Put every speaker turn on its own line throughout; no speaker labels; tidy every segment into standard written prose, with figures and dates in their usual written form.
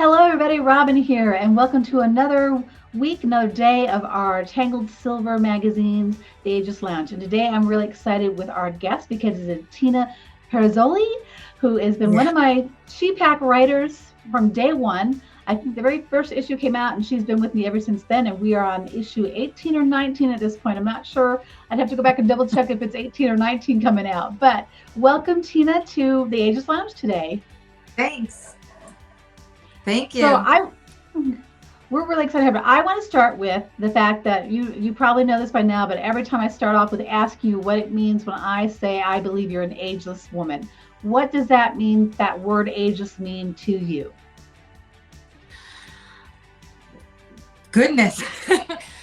Hello, everybody. Robin here, and welcome to another week, another day of our Tangled Silver magazines, The Ageless Lounge. And today I'm really excited with our guest because it's Tina Pirozzoli, who has been one
Yeah.
of my She-Pack writers from day one. I think the very first issue came out, and she's been with me ever since then. And we are on issue 18 or 19 at this point. I'm not sure. I'd have to go back and double check if it's 18 or 19 coming out. But welcome, Tina, to The Ageless Lounge today.
Thanks. Thank
So
you.
I We're really excited. But I want to start with the fact that you probably know this by now, but every time I start off with asking you what it means when I say I believe you're an ageless woman. What does that mean, that word ageless mean to you?
Goodness.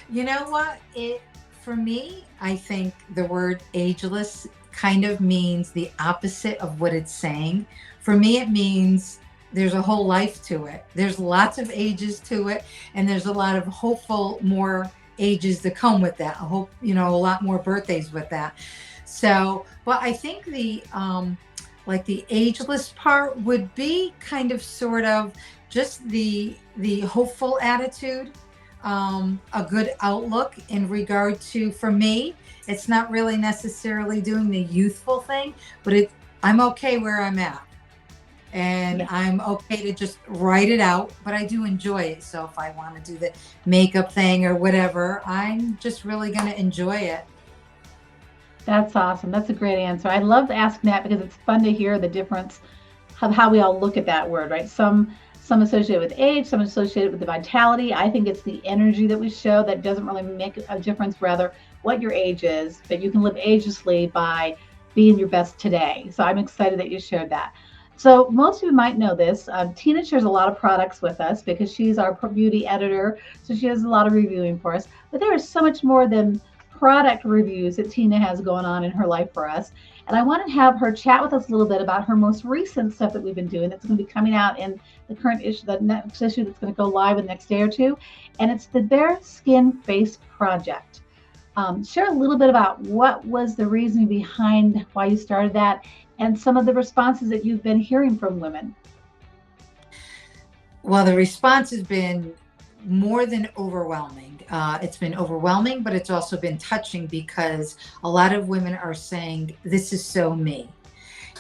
You know what? It for me, I think the word ageless kind of means the opposite of what it's saying. For me, it means there's a whole life to it. There's lots of ages to it, and there's a lot of hopeful more ages to come with that. I hope, a lot more birthdays with that. So, but I think like the ageless part would be kind of sort of just the hopeful attitude, a good outlook in regard to, for me, it's not really necessarily doing the youthful thing, but I'm okay where I'm at, and
Yeah,
I'm okay to just write it out, but I do enjoy it. So if I want to do the makeup thing or whatever, I'm just really going to enjoy it.
that's awesome. That's a great answer. I love asking that because it's fun to hear the difference of how we all look at that word, right? Some associate with age, some associated with the vitality. I think it's the energy that we show that doesn't really make a difference, rather what your age is, but you can live agelessly by being your best today. So I'm excited that you shared that. So most of you might know this. Tina shares a lot of products with us because she's our beauty editor. So she has a lot of reviewing for us. But there is so much more than product reviews that Tina has going on in her life for us. And I want to have her chat with us a little bit about her most recent stuff that we've been doing that's going to be coming out in the current issue, the next issue that's going to go live in the next day or two. And it's the Bare Skin Face Project. Share a little bit about what was the reasoning behind why you started that and some of the responses that you've been hearing from women.
Well, the response has been more than overwhelming. It's been overwhelming, but it's also been touching because a lot of women are saying, "This is so me."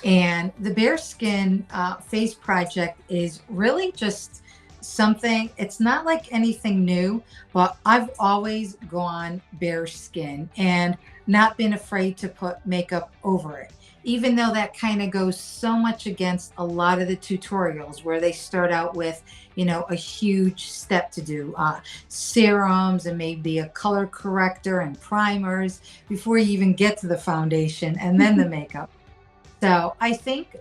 And the Bare Skin Face Project is really just something, it's not like anything new, but I've always gone bare skin and not been afraid to put makeup over it. Even though that kind of goes so much against a lot of the tutorials where they start out with, a huge step to do serums and maybe a color corrector and primers before you even get to the foundation and then the makeup. So I think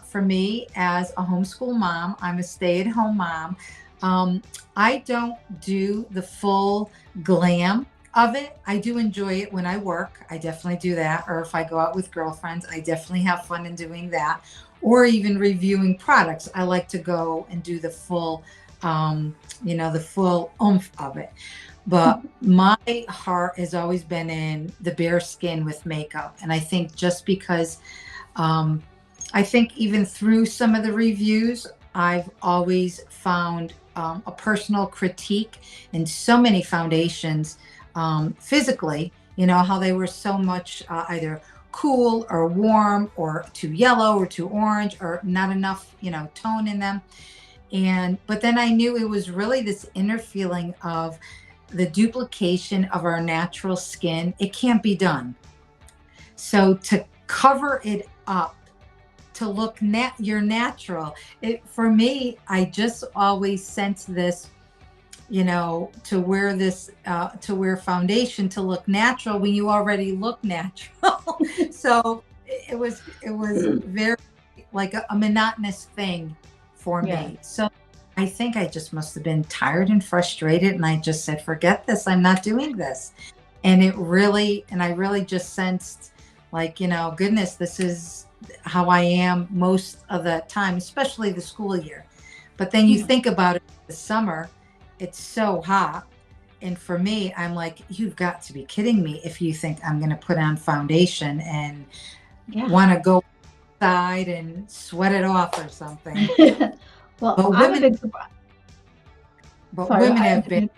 for me as a homeschool mom, I'm a stay-at-home mom. Um, I don't do the full glam of it. I do enjoy it when I work. I definitely do that. Or if I go out with girlfriends, I definitely have fun in doing that. Or even reviewing products. I like to go and do the full, the full oomph of it. But my heart has always been in the bare skin with makeup. And I think just because um, I think even through some of the reviews, I've always found a personal critique in so many foundations physically, how they were so much either cool or warm or too yellow or too orange or not enough, tone in them. But then I knew it was really this inner feeling of the duplication of our natural skin. It can't be done. So to cover it up, to look you're natural. For me, I just always sense this, to wear foundation to look natural when you already look natural. So it was very like a monotonous thing for
Yeah.
me. So I think I just must have been tired and frustrated, and I just said, forget this, I'm not doing this. And I really just sensed like, goodness, this is how I am most of the time, especially the school year. But then you
Yeah.
think about it, the summer, it's so hot. And for me, I'm like, you've got to be kidding me if you think I'm going to put on foundation and
Yeah.
want to go outside and sweat it off or something.
Well,
But
I'm a
women,
big
But
Sorry,
women
I
have been
interrupted.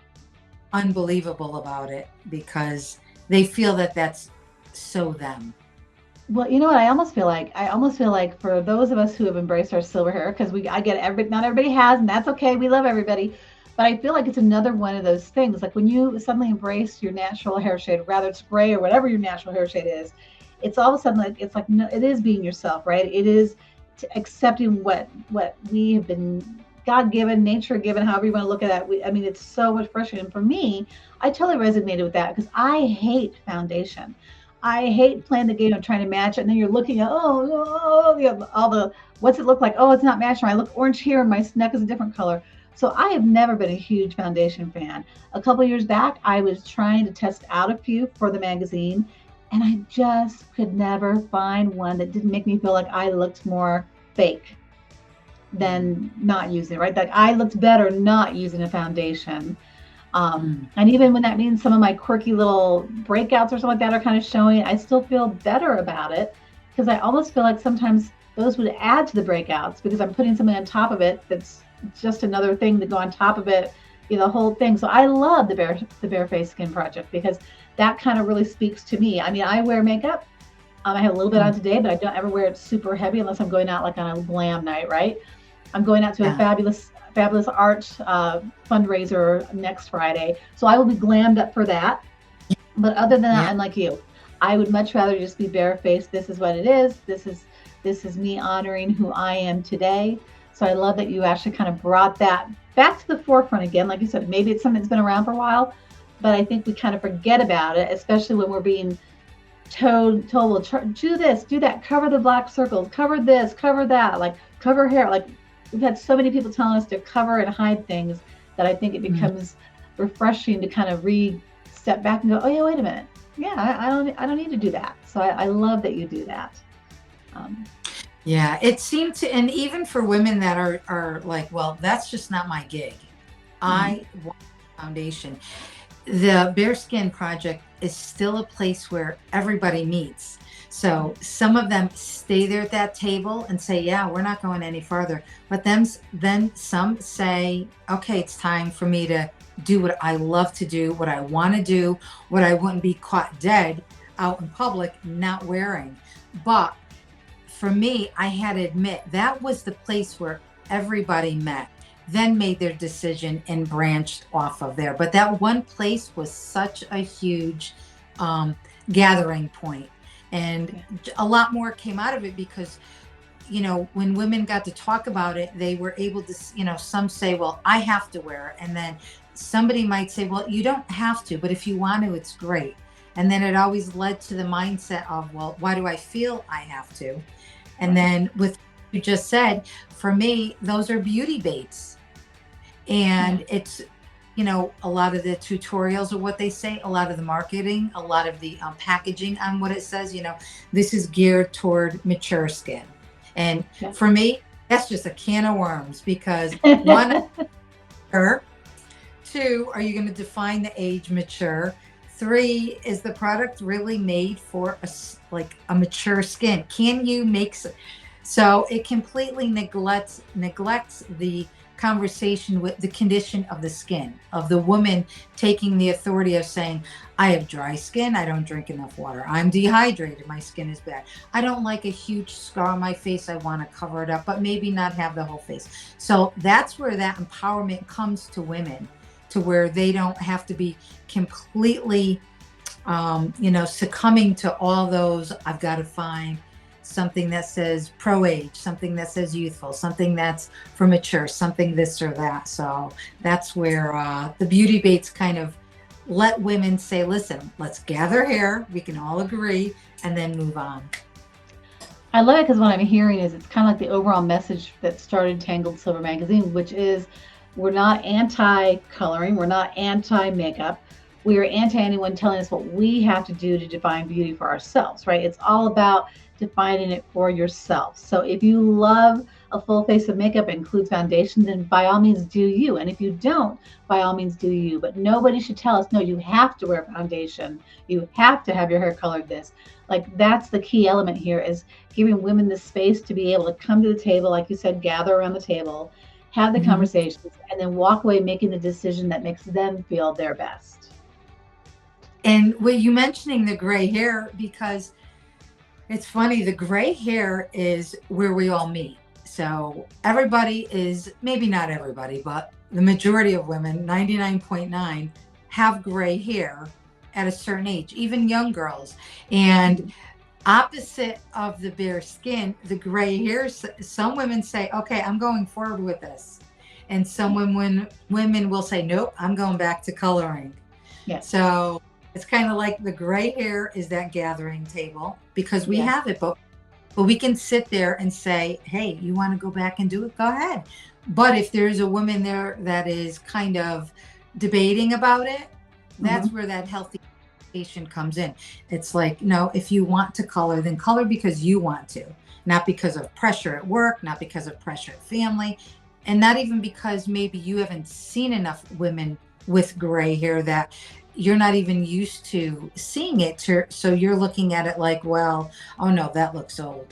unbelievable about it because they feel that that's so them.
Well, you know what? I almost feel like for those of us who have embraced our silver hair, because I get not everybody has, and that's okay. We love everybody, but I feel like it's another one of those things. Like when you suddenly embrace your natural hair shade, rather it's gray or whatever your natural hair shade is, it's all of a sudden like it's like no, it is being yourself, right? It is accepting what we have been God given, nature given, however you want to look at it. I mean, it's so much fresher. And for me, I totally resonated with that because I hate foundation. I hate playing the game of trying to match it, and then you're looking at all the what's it look like? Oh, it's not matching. I look orange here, and my neck is a different color. So I have never been a huge foundation fan. A couple of years back, I was trying to test out a few for the magazine, and I just could never find one that didn't make me feel like I looked more fake than not using it. Right? Like I looked better not using a foundation.
Mm.
And even when that means some of my quirky little breakouts or something like that are kind of showing, I still feel better about it because I almost feel like sometimes those would add to the breakouts because I'm putting something on top of it that's just another thing to go on top of it, the whole thing. So I love the bare face skin project because that kind of really speaks to me. I mean, I wear makeup. I have a little bit
Mm.
on today, but I don't ever wear it super heavy unless I'm going out like on a glam night, right? I'm going out to a
Yeah.
fabulous art fundraiser next Friday, so I will be glammed up for that. But other than that,
Yeah.
I'm like you. I would much rather just be barefaced. This is what it is. This is me honoring who I am today. So I love that you actually kind of brought that back to the forefront again. Like you said, maybe it's something that's been around for a while, but I think we kind of forget about it, especially when we're being told well, do this, do that, cover the black circles, cover this, cover that, like cover hair. Like we've had so many people telling us to cover and hide things that I think it
Mm.
becomes refreshing to kind of step back and go, oh yeah, wait a minute, yeah, I don't need to do that. So I love that you do that. Um,
Yeah. It seemed to, and even for women that are like, well, that's just not my gig.
mhm.
I want a foundation. The Bearskin Project is still a place where everybody meets. So some of them stay there at that table and say, yeah, we're not going any farther. But then some say, okay, it's time for me to do what I love to do, what I want to do, what I wouldn't be caught dead out in public not wearing. But for me, I had to admit that was the place where everybody met, then made their decision and branched off of there. But that one place was such a huge um, gathering point. And
Yeah.
a lot more came out of it because, when women got to talk about it, they were able to, some say, well, I have to wear it. And then somebody might say, well, you don't have to, but if you want to, it's great. And then it always led to the mindset of, well, why do I feel I have to? And
Right.
then with what you just said, for me, those are beauty baits.
Yeah.
And it's, a lot of the tutorials are what they say, a lot of the marketing, a lot of the packaging on what it says, this is geared toward mature skin. And
Yeah.
for me, that's just a can of worms because one, mature. Two, are you going to define the age mature? Three, is the product really made for like a mature skin? Can you make so it completely neglects the conversation with the condition of the skin of the woman taking the authority of saying, I have dry skin, I don't drink enough water, I'm dehydrated, my skin is bad, I don't like a huge scar on my face, I want to cover it up, but maybe not have the whole face. So that's where that empowerment comes to women, to where they don't have to be completely succumbing to all those. I've got to find something that says pro age, something that says youthful, something that's for mature, something this or that. So that's where the beauty baits kind of let women say, listen, let's gather here, we can all agree, and then move on.
I love it because what I'm hearing is it's kind of like the overall message that started Tangled Silver Magazine, which is we're not anti coloring, we're not anti makeup. We are anti anyone telling us what we have to do to define beauty for ourselves, right? It's all about defining it for yourself. So if you love a full face of makeup that includes foundation, then by all means do you. And if you don't, by all means do you. But nobody should tell us, no, you have to wear foundation. You have to have your hair colored this. Like that's the key element here is giving women the space to be able to come to the table, like you said, gather around the table have the
Mhm.
conversations, and then walk away making the decision that makes them feel their best.
And were you mentioning the gray hair, because it's funny, the gray hair is where we all meet. So everybody is, maybe not everybody, but the majority of women, 99.9, have gray hair at a certain age, even young girls. And
Mhm.
opposite of the bare skin, the gray hair, some women say, okay, I'm going forward with this. And some women will say, nope, I'm going back to coloring.
Yes.
So it's kind of like the gray hair is that gathering table because we
Yes.
have it, but we can sit there and say, hey, you want to go back and do it? Go ahead. But if there's a woman there that is kind of debating about it, that's
Hmm.
where that healthy patient comes in. It's like, no, if you want to color, then color because you want to, not because of pressure at work, not because of pressure at family, and not even because maybe you haven't seen enough women with gray hair that you're not even used to seeing it. So you're looking at it like, well, oh no, that looks old.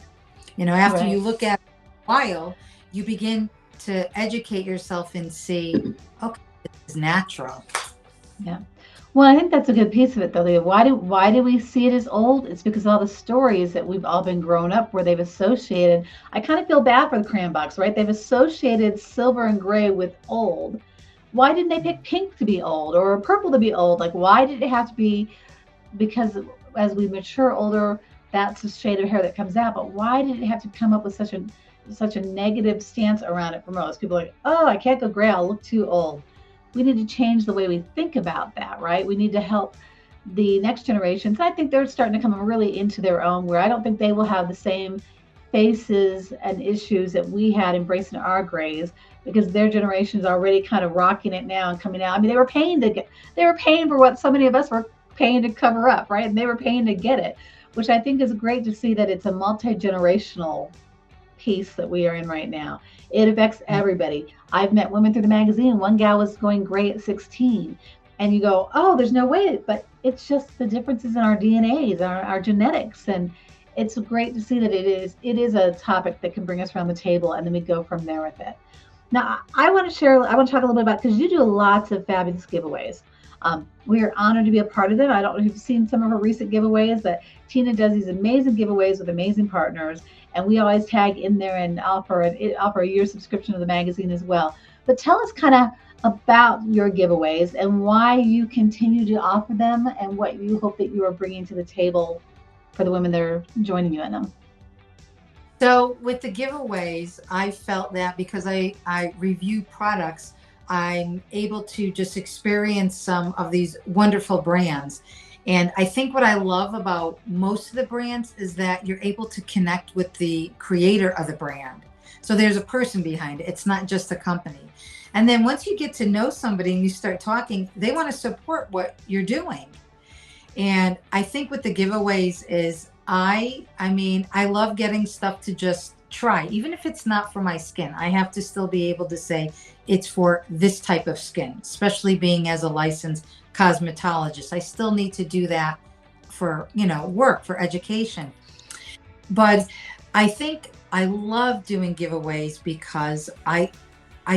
After
Right.
you look at it a while, you begin to educate yourself and see, okay, it's natural.
Yeah. Well, I think that's a good piece of it, though, Leah. Why do we see it as old? It's because all the stories that we've all been grown up where they've associated. I kind of feel bad for the crayon box, right? They've associated silver and gray with old. Why didn't they pick pink to be old or purple to be old? Like, why did it have to be? Because as we mature older, that's the shade of hair that comes out. But why did it have to come up with such a negative stance around it for most people? Like, oh, I can't go gray. I'll look too old. We need to change the way we think about that, right? We need to help the next generations. I think they're starting to come really into their own, where I don't think they will have the same faces and issues that we had embracing our grays, because their generation is already kind of rocking it now and coming out. I mean, they were paying for what so many of us were paying to cover up, right? And they were paying to get it, which I think is great to see that it's a multi-generational piece that we are in right now. It affects everybody. I've met women through the magazine. One gal was going gray at 16. And you go, oh, there's no way. But it's just the differences in our DNAs, our genetics. And it's great to see that it is a topic that can bring us around the table, and then we go from there with it. Now, I want to talk a little bit about, because you do lots of fabulous giveaways. We are honored to be a part of them. I don't know if you've seen some of her recent giveaways, but Tina does these amazing giveaways with amazing partners, and we always tag in there and offer a year subscription to the magazine as well. But tell us kind of about your giveaways and why you continue to offer them, and what you hope that you are bringing to the table for the women that are joining you in them.
So with the giveaways, I felt that because I review products, I'm able to just experience some of these wonderful brands. And I think what I love about most of the brands is that you're able to connect with the creator of the brand. So there's a person behind it. It's not just a company. And then once you get to know somebody and you start talking, they want to support what you're doing. And I think with the giveaways is I mean, I love getting stuff to just try, even if it's not for my skin. I have to still be able to say it's for this type of skin, especially being as a licensed cosmetologist. I still need to do that for, work, for education. But I think I love doing giveaways because I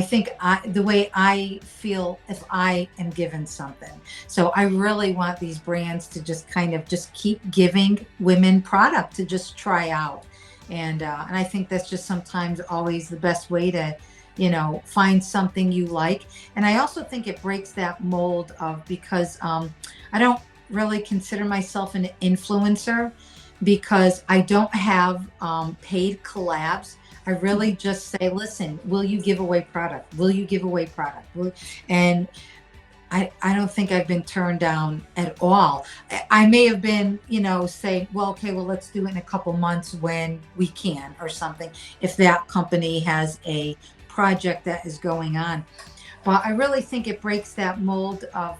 think the way I feel if I am given something. So I really want these brands to just kind of just keep giving women product to just try out. And I think that's just sometimes always the best way to, find something you like. And I also think it breaks that mold of, because I don't really consider myself an influencer because I don't have paid collabs. I really just say, listen, will you give away product? Will you give away product? And I don't think I've been turned down at all. I may have been, say, well, okay, well, let's do it in a couple months when we can or something, if that company has a project that is going on. But I really think it breaks that mold of,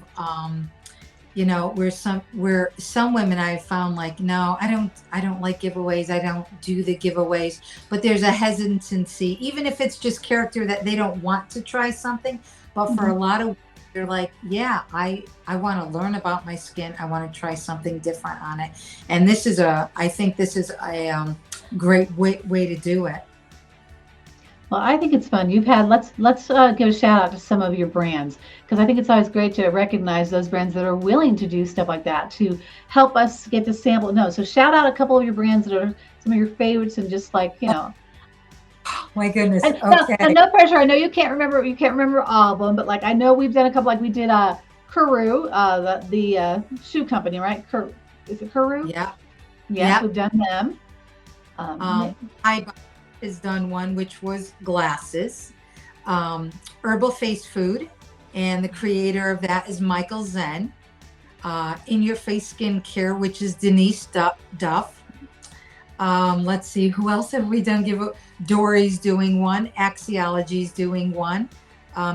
where some women I've found, like, no, I don't like giveaways, I don't do the giveaways, but there's a hesitancy, even if it's just character, that they don't want to try something. But for
Mhm.
a lot of, they're like, yeah, I want to learn about my skin, I want to try something different on it. And I think this is a great way to do it.
Well, I think it's fun. Let's give a shout out to some of your brands because I think it's always great to recognize those brands that are willing to do stuff like that to help us get to sample. No, so shout out a couple of your brands that are some of your favorites and just like
My goodness.
and
Okay.
no pressure. I know you can't remember all of them, but like I know we've done a couple. Like we did Kuru, the shoe company, right? Is it Kuru?
Yeah.
Yes,
Yeah.
we've done them. Um,
I has done one, which was glasses. Herbal Face Food. And the creator of that is Michael Zen. In Your Face Skincare, which is Denise Duff. Let's see, who else have we done? Dory's doing one. Axiology's doing one.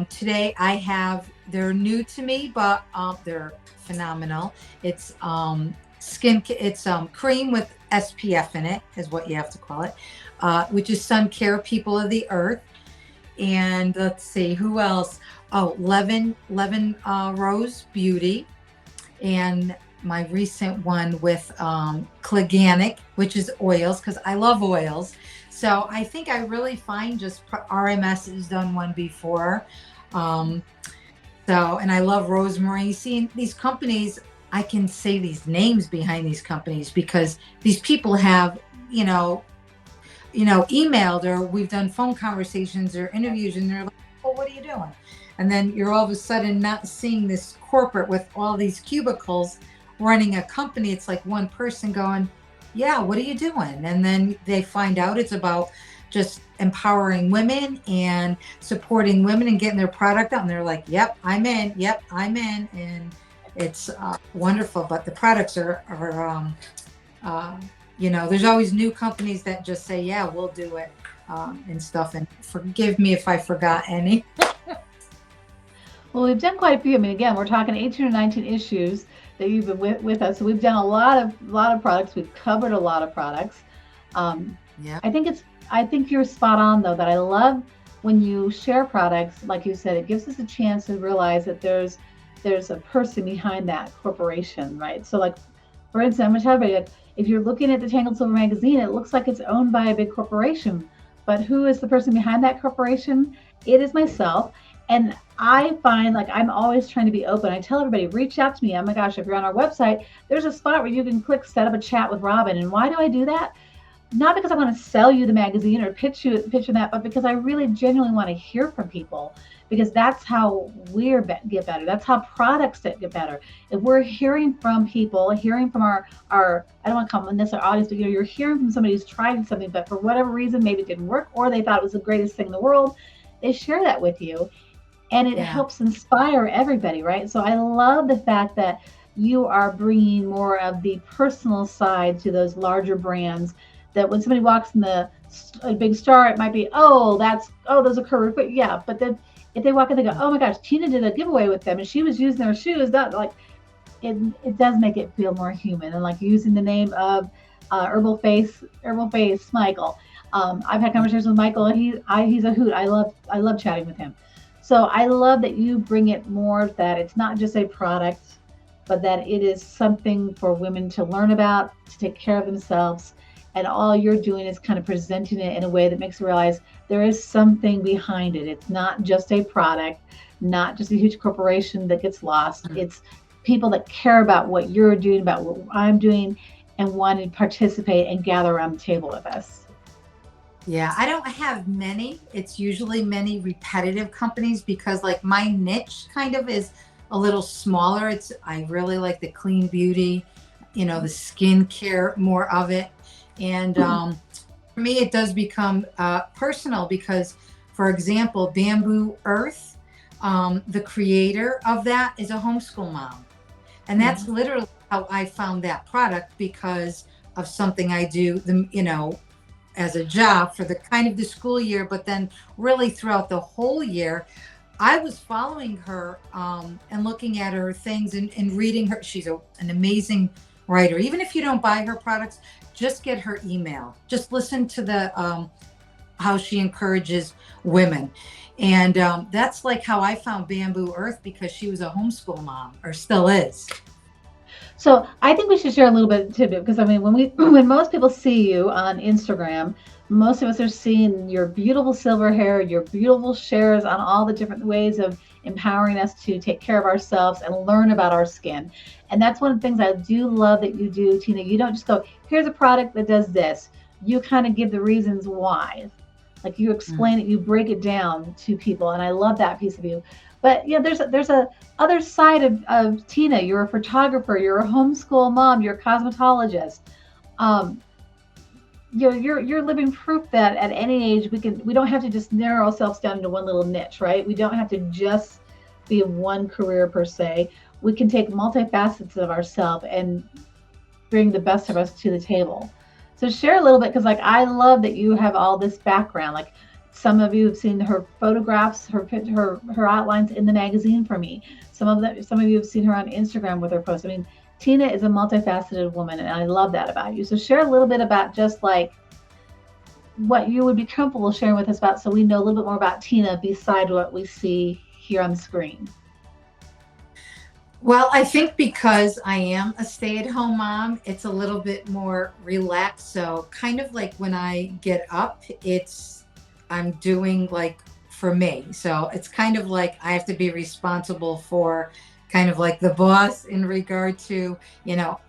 Today I have, they're new to me, but they're phenomenal. It's it's cream with SPF in it, is what you have to call it, which is Sun Care People of the Earth. And let's see, who else? Oh, Levin Rose Beauty. And my recent one with Cliganic, which is oils, because I love oils. So I think I really find just RMS has done one before. And I love Rosemary. See, these companies, I can say these names behind these companies because these people have, emailed, or we've done phone conversations or interviews, and they're like, well, what are you doing? And then you're all of a sudden not seeing this corporate with all these cubicles running a company. It's like one person going, yeah, what are you doing? And then they find out it's about just empowering women and supporting women and getting their product out. And they're like, yep, I'm in. Yep, I'm in. And it's wonderful. But the products are there's always new companies that just say, yeah, we'll do it and stuff. And forgive me if I forgot any.
Well, we've done quite a few. I mean, again, we're talking 18 or 19 issues that you've been with us. So we've done a lot of products. We've covered a lot of products.
Yeah.
I think you're spot on though, that I love when you share products, like you said, it gives us a chance to realize that there's a person behind that corporation, right? So like, for instance, I'm going to tell everybody, like, if you're looking at the Tangled Silver magazine, it looks like it's owned by a big corporation, but who is the person behind that corporation? It is myself. And I find like I'm always trying to be open. I tell everybody, reach out to me. Oh my gosh, if you're on our website, there's a spot where you can click set up a chat with Robin. And why do I do that? Not because I want to sell you the magazine or pitch that, but because I really genuinely want to hear from people, because that's how get better. That's how products get better. If we're hearing from people, hearing from our I don't want to call them this our audience, but you're hearing from somebody who's tried something, but for whatever reason, maybe it didn't work, or they thought it was the greatest thing in the world. They share that with you. And it helps inspire everybody, right? So I love the fact that you are bringing more of the personal side to those larger brands, that when somebody walks in a big store, it might be, those are Kuru. But yeah, but then if they walk in, they go, oh my gosh, Tina did a giveaway with them and she was using their shoes. That like, it does make it feel more human. And like using the name of Herbal Face Michael. I've had conversations with Michael, and he's a hoot. I love chatting with him. So I love that you bring it more that it's not just a product, but that it is something for women to learn about, to take care of themselves. And all you're doing is kind of presenting it in a way that makes you realize there is something behind it. It's not just a product, not just a huge corporation that gets lost. Mm-hmm. It's people that care about what you're doing, about what I'm doing, and want to participate and gather around the table with us.
Yeah, I don't have many. It's usually many repetitive companies because like my niche kind of is a little smaller. I really like the clean beauty, the skincare, more of it. And for me, it does become personal because, for example, Bamboo Earth, the creator of that is a homeschool mom. And that's literally how I found that product, because of something I do, as a job for the school year, but then really throughout the whole year, I was following her and looking at her things and reading her. She's an amazing writer. Even if you don't buy her products, just get her email. Just listen to the how she encourages women. And that's like how I found Bamboo Earth, because she was a homeschool mom, or still is.
So I think we should share a little bit too, because I mean, when we when most people see you on Instagram, most of us are seeing your beautiful silver hair, your beautiful shares on all the different ways of empowering us to take care of ourselves and learn about our skin. And that's one of the things I do love that you do, Tina. You don't just go, here's a product that does this. You kind of give the reasons why. Like you
Mm.
explain it, you break it down to people, and I love that piece of you. But yeah, there's a other side of Tina. You're a photographer, you're a homeschool mom, you're a cosmetologist. Um, you're living proof that at any age we don't have to just narrow ourselves down into one little niche, right? We don't have to just be in one career per se. We can take multifacets of ourselves and bring the best of us to the table. So share a little bit, because like I love that you have all this background. Like some of you have seen her photographs, her outlines in the magazine for me. Some of you have seen her on Instagram with her posts. I mean, Tina is a multifaceted woman, and I love that about you. So share a little bit about just like what you would be comfortable sharing with us about, so we know a little bit more about Tina beside what we see here on the screen.
Well, I think because I am a stay-at-home mom, it's a little bit more relaxed. So kind of like when I get up, I'm doing like for me. So it's kind of like I have to be responsible for kind of like the boss in regard to, you know,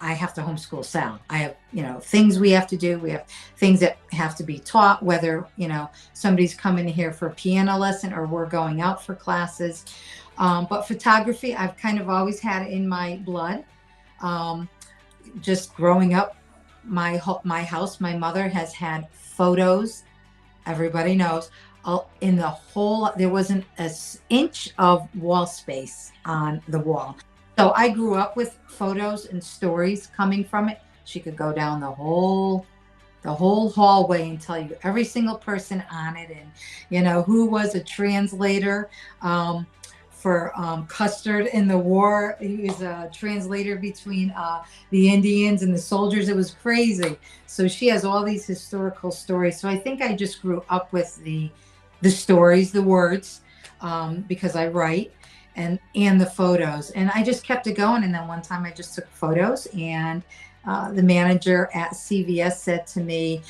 I have to homeschool Sal. I have, things we have to do. We have things that have to be taught, whether, somebody's coming here for a piano lesson or we're going out for classes. But photography, I've kind of always had in my blood. Um, just growing up, my house, my mother has had photos. Everybody knows. In the whole, there wasn't an inch of wall space on the wall. So I grew up with photos and stories coming from it. She could go down the whole hallway and tell you every single person on it, and who was a translator for Custard in the war. He was a translator between the Indians and the soldiers. It was crazy. So she has all these historical stories. So I think I just grew up with the stories, the words, because I write, and the photos, and I just kept it going. And then one time I just took photos, and the manager at CVS said to me,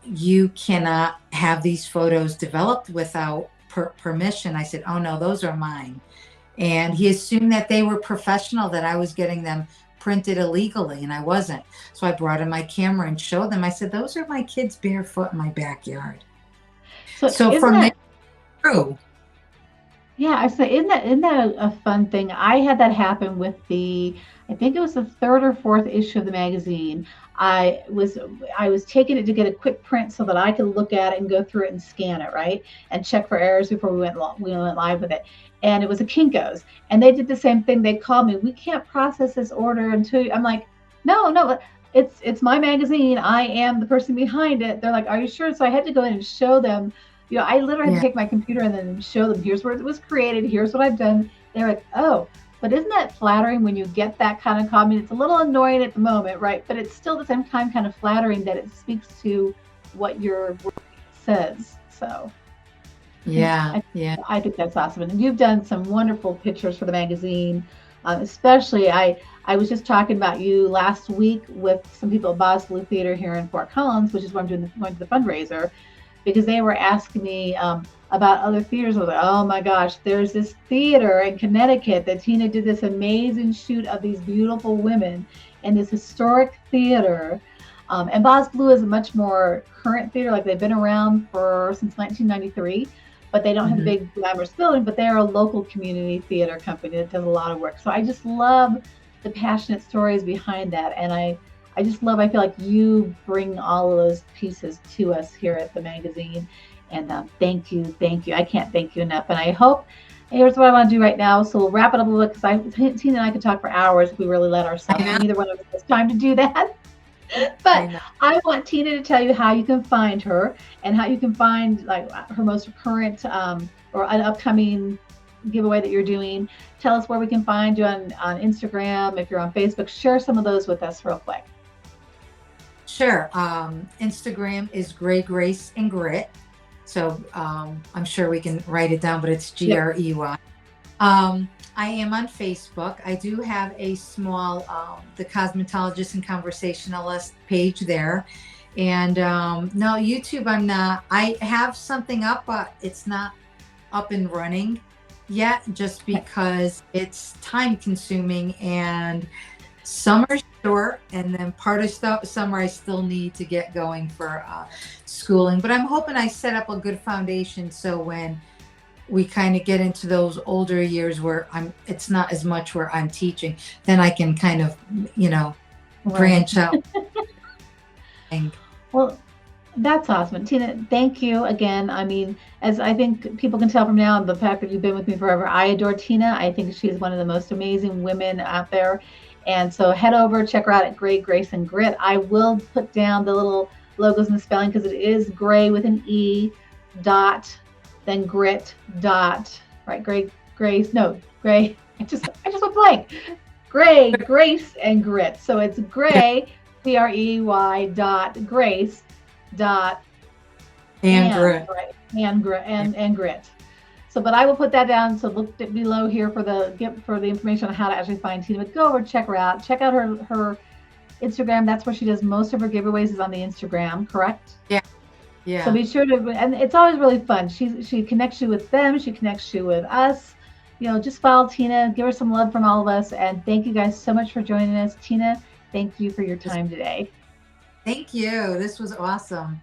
"You cannot have these photos developed without permission." I said, "Oh no, those are mine." And he assumed that they were professional, that I was getting them printed illegally, and I wasn't. So I brought in my camera and showed them. I said, "Those are my kids barefoot in my backyard."
So
So
isn't
from there,
that
through.
Yeah, I say, isn't that a fun thing? I had that happen with I think it was the third or fourth issue of the magazine. I was I was taking it to get a quick print so that I could look at it and go through it and scan it, right, and check for errors before we went live with it. And it was a Kinko's, and they did the same thing. They called me, we can't process this order until I'm like, no, no, it's my magazine. I am the person behind it. They're like, are you sure? So I had to go in and show them, I literally had to
Yeah,
take my computer and then show them, here's where it was created, here's what I've done. They're like, oh, but isn't that flattering when you get that kind of comment? It's a little annoying at the moment, right? But it's still at the same time kind of flattering that it speaks to what your work says. So
yeah,
I,
yeah.
I think that's awesome. And you've done some wonderful pictures for the magazine. Especially, I was just talking about you last week with some people at Boz Blue Theater here in Fort Collins, which is where I'm going to the fundraiser, because they were asking me about other theaters. I was like, oh my gosh, there's this theater in Connecticut that Tina did this amazing shoot of these beautiful women in this historic theater. And Boz Blue is a much more current theater, like they've been around for since 1993, but they don't have the
Mhm.
big glamorous building, but they're a local community theater company that does a lot of work. So I just love the passionate stories behind that. And I just love, I feel like you bring all of those pieces to us here at the magazine. And thank you, thank you. I can't thank you enough. And I hope, here's what I want to do right now. So we'll wrap it up a little bit, because Tina and I could talk for hours if we really let
I
ourselves, but
know,
neither one of us has time to do that. But
I know.
I want Tina to tell you how you can find her and how you can find like her most current or an upcoming giveaway that you're doing. Tell us where we can find you on Instagram. If you're on Facebook, share some of those with us real quick.
Sure. Instagram is Gray Grace and Grit. So I'm sure we can write it down, but it's
Yep.
Grey. I am on Facebook. I do have a small, the Cosmetologist and Conversationalist page there. And no, YouTube, I'm not. I have something up, but it's not up and running yet, just because it's time consuming and summer short, and then part of summer I still need to get going for schooling. But I'm hoping I set up a good foundation so when we kind of get into those older years where it's not as much where I'm teaching, then I can kind of, branch out.
Well, that's awesome. Tina, thank you again. I mean, as I think people can tell from now and the fact that you've been with me forever, I adore Tina. I think she's one of the most amazing women out there. And so head over, check her out at Gray, Grace, and Grit. I will put down the little logos and the spelling because it is Gray with an E dot, then Grit dot, right? Gray, Grace, no, Gray. I just went blank. Gray, Grace, and Grit. So it's Gray, Prey dot Grace dot
And Grit.
right, and Grit. So, but I will put that down. So look below here for the information on how to actually find Tina. But go over, check her out. Check out her Instagram. That's where she does most of her giveaways, is on the Instagram, correct?
Yeah. Yeah.
So be sure to, and it's always really fun. She connects you with them. She connects you with us. Just follow Tina. Give her some love from all of us. And thank you guys so much for joining us. Tina, thank you for your time today.
Thank you. This was awesome.